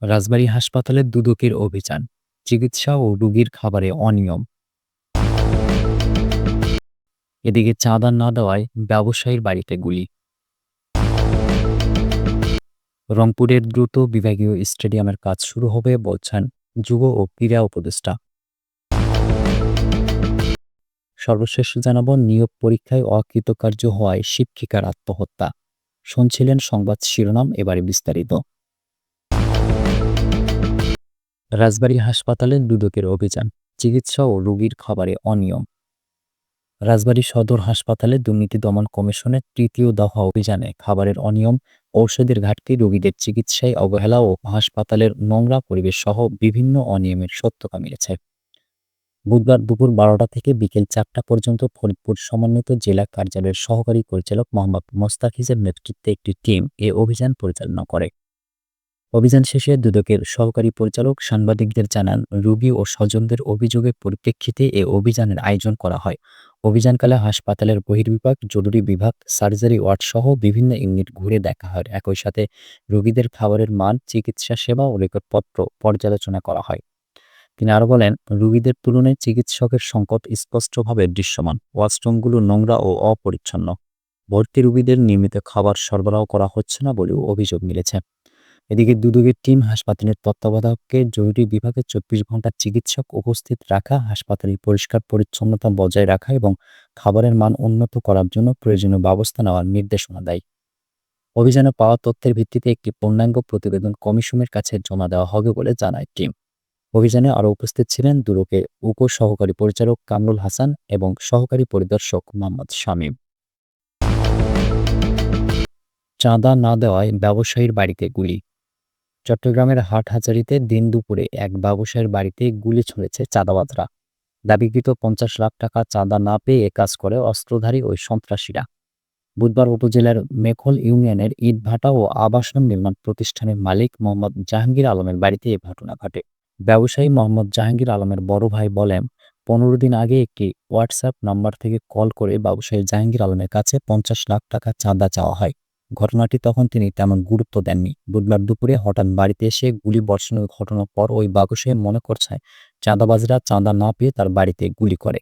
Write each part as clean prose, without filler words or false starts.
রাজবাড়ী হাসপাতালে দুদকের অভিযান, চিকিৎসা ও রোগীর খাবারে অনিয়ম। এদিকে চাঁদা না দেওয়ায় ব্যবসায়ীর বাড়িতে গুলি। রংপুরের দ্রুত বিভাগীয় স্টেডিয়ামের কাজ শুরু হবে বলছেন যুব ও ক্রীড়া উপদেষ্টা। সর্বশেষ জানাবো, নিয়োগ পরীক্ষায় অকৃতকার্য হওয়ায় শিক্ষিকার আত্মহত্যা। শুনছিলেন সংবাদ শিরোনাম, এবারে বিস্তারিত। রাজবাড়ী হাসপাতালে দুদকের অভিযান, চিকিৎসা ও রোগীর খাবারে অনিয়ম। রাজবাড়ী সদর হাসপাতালে দুর্নীতি দমন কমিশনের তৃতীয় দফা অভিযানে খাবারের অনিয়ম, ঔষধের ঘাটতি, রোগীদের চিকিৎসায় অবহেলা ও হাসপাতালের নোংরা পরিবেশ সহ বিভিন্ন অনিয়মের সত্যতা মিলেছে। বুধবার দুপুর ১২টা থেকে বিকেল ৪টা পর্যন্ত ফরিদপুর সমন্বিত জেলা কার্যালয়ের সহকারী পরিচালক মোহাম্মদ মোস্তাফিজের নেতৃত্বে একটি টিম এ অভিযান পরিচালনা করে। অভিযান শেষে দুদকের সহকারী পরিচালক সাংবাদিকদের জানান, রোগী ও স্বজনদের অভিযোগের পরিপ্রেক্ষিতে এ অভিযানের আয়োজন করা হয়। অভিযানকালে হাসপাতালের বহির্বিভাগ, জরুরি বিভাগ, সার্জারি ওয়ার্ড সহ বিভিন্ন ইউনিট ঘুরে দেখা হয়। একই সাথে রোগীদের খাবারের মান, চিকিৎসা সেবা ও রেকর্ডপত্র পর্যালোচনা করা হয়। তিনি আরও বলেন, রোগীদের তুলনায় চিকিৎসকের সংকট স্পষ্টভাবে দৃশ্যমান। ওয়াশরুমগুলো নোংরা ও অপরিচ্ছন্ন। ভর্তি রোগীদের নিয়মিত খাবার সরবরাহ করা হচ্ছে না বলেও অভিযোগ মিলেছে। এদিকে দুদকের টিম হাসপাতালের তত্ত্বাবধায়ককে জরুরি বিভাগে ২৪ ঘন্টা চিকিৎসক উপস্থিত রাখা, হাসপাতালের পরিষ্কার পরিচ্ছন্নতা বজায় রাখা এবং খাবারের মান উন্নত করার জন্য প্রয়োজনীয় ব্যবস্থা নেওয়ার নির্দেশনা দেয়। অভিযানে পাওয়া তথ্যের ভিত্তিতে একটি পূর্ণাঙ্গ প্রতিবেদন কমিশনের কাছে জমা দেওয়া হবে বলে জানায় টিম। অভিযানে আরও উপস্থিত ছিলেন দুদকের উপসহকারী পরিচালক কামরুল হাসান এবং সহকারী পরিদর্শক মোহাম্মদ শামীম। চাঁদা না দেওয়ায় ব্যবসায়ীর বাড়িতে গুলি। চট্টগ্রামের হাটহাজারীতে দিন দুপুরে এক ব্যবসায়ীর বাড়িতে গুলি ছুঁড়েছে চাঁদাবাজরা। দাবিকৃত ৫০ লাখ টাকা চাঁদা না পেয়ে এ কাজ করে অস্ত্রধারী ওই সন্ত্রাসীরা। বুধবার উপজেলার মেখল ইউনিয়নের ইটভাটা ও আবাসন নির্মাণ প্রতিষ্ঠানের মালিক মোহাম্মদ জাহাঙ্গীর আলমের বাড়িতে এ ঘটনা ঘটে। ব্যবসায়ী মোহাম্মদ জাহাঙ্গীর আলমের বড় ভাই বলেন, ১৫ দিন আগে একটি হোয়াটসঅ্যাপ নাম্বার থেকে কল করে ব্যবসায়ী জাহাঙ্গীর আলমের কাছে ৫০ লাখ টাকা চাঁদা চাওয়া হয়। ঘটনাটি তখন তিনি তেমন গুরুত্ব দেননি। বুধবার দুপুরে হঠাৎ বাড়িতে এসে গুলি বর্ষণের ঘটনার পর ওই ব্যবসায়ী মনে করছে চাঁদাবাজরা চাঁদা না পেয়ে তার বাড়িতে গুলি করে।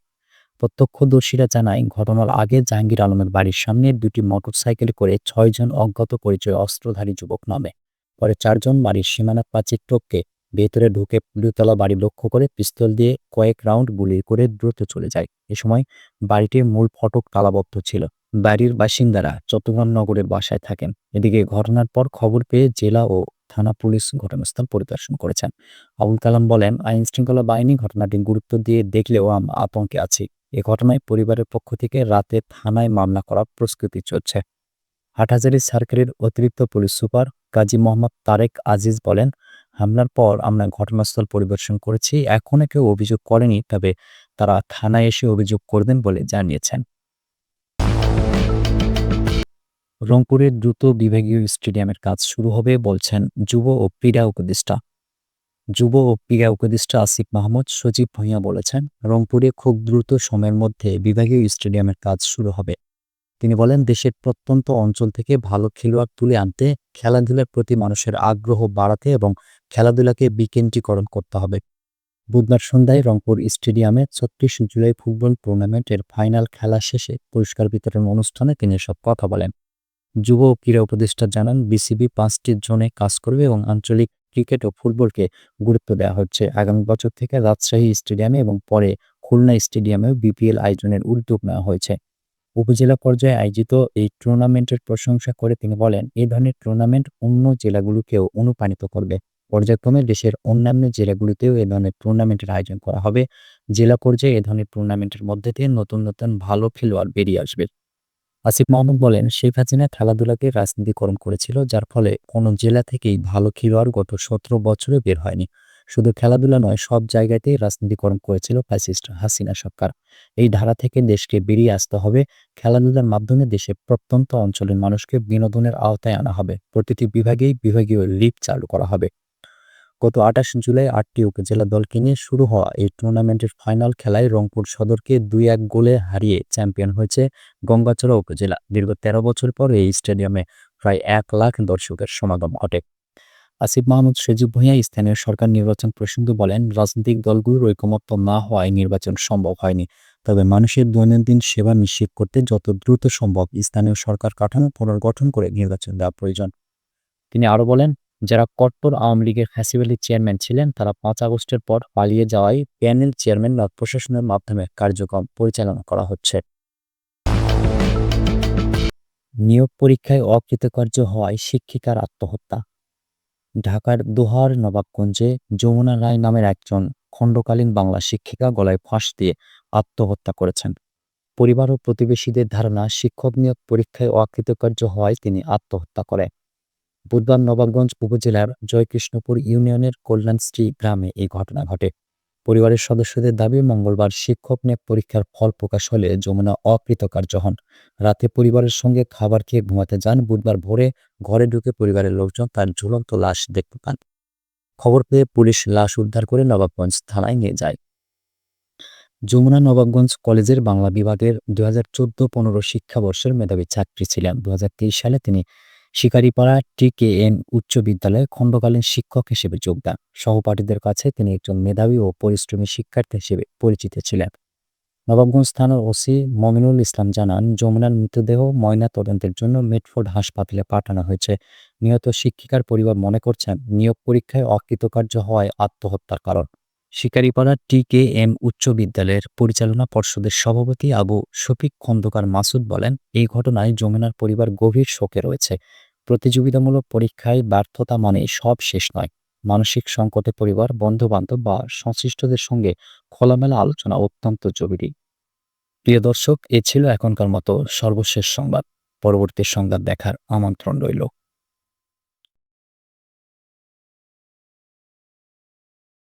প্রত্যক্ষদর্শীরা জানায়, ঘটনার আগে জাহাঙ্গীর আলমের বাড়ির সামনে দুটি মোটরসাইকেল করে ৬ জন অজ্ঞাত পরিচয় অস্ত্রধারী যুবক নামে। পরে ৪ জন বাড়ির সীমানা প্রাচীর টপকে ভেতরে ঢুকে দুতলা বাড়ি লক্ষ্য করে পিস্তল দিয়ে কয়েক রাউন্ড গুলি করে দ্রুত চলে যায়। এ সময় বাড়িটির মূল ফটক তালাবদ্ধ ছিল। বাড়ির বাসিন্দারা চট্টগ্রাম নগরের বাসায় থাকেন। এদিকে ঘটনার পর খবর পেয়ে জেলা ও থানা পুলিশ ঘটনাস্থল পরিদর্শন করেছেন। আবুল কালাম বলেন, আইনশৃঙ্খলা বাহিনী ঘটনাটি গুরুত্ব দিয়ে দেখলেও আমরা আতঙ্কে আছি। এ ঘটনায় পরিবারের পক্ষ থেকে রাতে থানায় মামলা করার প্রস্তুতি চলছে। হাটহাজারী সার্কেলের অতিরিক্ত পুলিশ সুপার কাজী মোহাম্মদ তারেক আজিজ বলেন, হামলার পর আমরা ঘটনাস্থল পরিদর্শন করেছি। এখনো কেউ অভিযোগ করেনি, তবে তারা থানায় এসে অভিযোগ করবেন বলে জানিয়েছেন। রংপুরের দ্রুত বিভাগীয় স্টেডিয়ামের কাজ শুরু হবে বলছেন যুব ও ক্রীড়া উপদেষ্টা। যুব ও ক্রীড়া উপদেষ্টা আসিফ মাহমুদ সজীব ভূঁইয়া বলেছেন, রংপুরে খুব দ্রুত সময়ের মধ্যে বিভাগীয় স্টেডিয়ামের কাজ শুরু হবে। তিনি বলেন, দেশের প্রত্যন্ত অঞ্চল থেকে ভালো খেলোয়াড় তুলে আনতে, খেলাধুলার প্রতি মানুষের আগ্রহ বাড়াতে এবং খেলাধুলাকে বিকেন্দ্রীকরণ করতে হবে। বুধবার সন্ধ্যায় রংপুর স্টেডিয়ামে ৩৬ জুলাই ফুটবল টুর্নামেন্টের ফাইনাল খেলা শেষে পুরস্কার বিতরণ অনুষ্ঠানে তিনি এসব কথা বলেন। যুব ও ক্রীড়া উপদেষ্টা জানান, বিসিবি ৫টি জোনে কাজ করবে এবং আঞ্চলিক ক্রিকেট ও ফুটবলকে গুরুত্ব দেওয়া হচ্ছে। আগামী বছর থেকে রাজশাহী স্টেডিয়ামে এবং পরে খুলনা স্টেডিয়ামেও বিপিএল আয়োজনের উদ্যোগ নেওয়া হয়েছে। উপজেলা পর্যায়ে আয়োজিত এই টুর্নামেন্টের প্রশংসা করে তিনি বলেন, এই ধরনের টুর্নামেন্ট অন্য জেলাগুলোকেও অনুপ্রাণিত করবে। পর্যায়ক্রমে দেশের অন্যান্য জেলাগুলোতেও এ ধরনের টুর্নামেন্টের আয়োজন করা হবে। জেলা পর্যায়ে এ ধরনের টুর্নামেন্টের মধ্যে দিয়ে নতুন নতুন ভালো খেলোয়াড় বেরিয়ে আসবে। আসিফ মাহমুদ বলেন, শেখ হাসিনা খেলাধুলাকে রাজনীতিকরণ করেছিল, যার ফলে কোনো জেলা থেকেই ভালো খেলোয়াড় গত ১৭ বছরে বের হয়নি। শুধু খেলাধুলা নয়, সব জায়গাতেই রাজনীতিকরণ করেছিল ফ্যাসিস্ট হাসিনা সরকার। এই ধারা থেকে দেশকে বেরিয়ে আসতে হবে। খেলাধুলার মাধ্যমে দেশের প্রত্যন্ত অঞ্চলের মানুষকে বিনোদনের আওতায় আনা হবে। প্রতিটি বিভাগেই বিভাগীয় লিগ চালু করা হবে। গত ২৮ জুলাই ৮টি উপজেলা দলকে নিয়ে শুরু হওয়া এই টুর্নামেন্টের ফাইনাল খেলায় রংপুর সদরকে ২-১ গোলে হারিয়ে চ্যাম্পিয়ন হয়েছে গঙ্গাচড়া উপজেলা। দীর্ঘ ১৩ বছর পর এই স্টেডিয়ামে প্রায় ১ লাখ দর্শকের সমাগম ঘটে। আসিফ মাহমুদ সজীব ভুঁইয়া স্থানীয় সরকার নির্বাচন প্রসঙ্গে বলেন, রাজনৈতিক দলগুলোর ঐকমত্য না হওয়ায় নির্বাচন সম্ভব হয়নি। তবে মানুষের দৈনন্দিন সেবা নিশ্চিত করতে যত দ্রুত সম্ভব স্থানীয় সরকার কাঠামো পুনর্গঠন করে নির্বাচন দেওয়া প্রয়োজন। তিনি আরও বলেন, যারা কট্টর আওয়ামী লীগের ফ্যাসিবাদী চেয়ারম্যান ছিলেন তারা ৫ আগস্টের পর পালিয়ে যাওয়ায় প্যানেল চেয়ারম্যান বা প্রশাসনের মাধ্যমে কার্যক্রম পরিচালনা করা হচ্ছে। নিয়োগ পরীক্ষায় অকৃতকার্য হওয়ায় শিক্ষিকার আত্মহত্যা। ঢাকার দোহার নবাবগঞ্জে যমুনা রায় নামের একজন খণ্ডকালীন বাংলা শিক্ষিকা গলায় ফাঁস দিয়ে আত্মহত্যা করেছেন। পরিবার ও প্রতিবেশীদের ধারণা, শিক্ষক নিয়োগ পরীক্ষায় অকৃতকার্য হওয়ায় তিনি আত্মহত্যা করেন। বুধবার নবাবগঞ্জ উপজেলার জয়কৃষ্ণপুর ইউনিয়নের কল্যাণশ্রী গ্রামে এই ঘটনা ঘটে। পরিবারের সদস্যদের দাবি, মঙ্গলবার শিক্ষক নিয়োগ পরীক্ষার ফল প্রকাশ হলে যমুনা অকৃতকার্য হন। রাতে পরিবারের সঙ্গে খাবার খেয়ে ঘুমাতে যান। বুধবার ভোরে ঘরে ঢুকে পরিবারের লোকজন তার ঝুলন্ত লাশ দেখতে পান। খবর পেয়ে পুলিশ লাশ উদ্ধার করে নবাবগঞ্জ থানায় নিয়ে যায়। যমুনা নবাবগঞ্জ কলেজের বাংলা বিভাগের ২০১৪-১৫ শিক্ষাবর্ষের মেধাবী ছাত্রী ছিলেন। ২০২৩ সালে তিনি শিকারীপাড়া টিকেএন উচ্চ বিদ্যালয়ে খণ্ডকালীন শিক্ষক হিসেবে যোগ দেন। সহপাঠীদের কাছে তিনি একজন মেধাবী ও পরিশ্রমী শিক্ষার্থী হিসেবে পরিচিত ছিলেন। নবাবগঞ্জ থানার ওসি মমিনুল ইসলাম জানান, যমুনার মৃতদেহ ময়নাতদন্তের জন্য মেটফোর্ড হাসপাতালে পাঠানো হয়েছে। নিহত শিক্ষিকার পরিবার মনে করছেন, নিয়োগ পরীক্ষায় অকৃতকার্য হওয়ায় আত্মহত্যার কারণ। শিকারীপাড়া টিকেএম উচ্চ বিদ্যালয়ের পরিচালনা পর্ষদের সভাপতি আবু শফিক খন্দকার মাসুদ বলেন, এই ঘটনায় যমুনার পরিবার গভীর শোকে রয়েছে। প্রতিযোগিতামূলক পরীক্ষায় ব্যর্থতা মানে সব শেষ নয়। মানসিক সংকটে পরিবার, বন্ধুবান্ধব বা সংশ্লিষ্টদের সঙ্গে খোলামেলা আলোচনা অত্যন্ত জরুরি। প্রিয় দর্শক, এ ছিল এখনকার মতো সর্বশেষ সংবাদ। পরবর্তী সংবাদ দেখার আমন্ত্রণ রইল।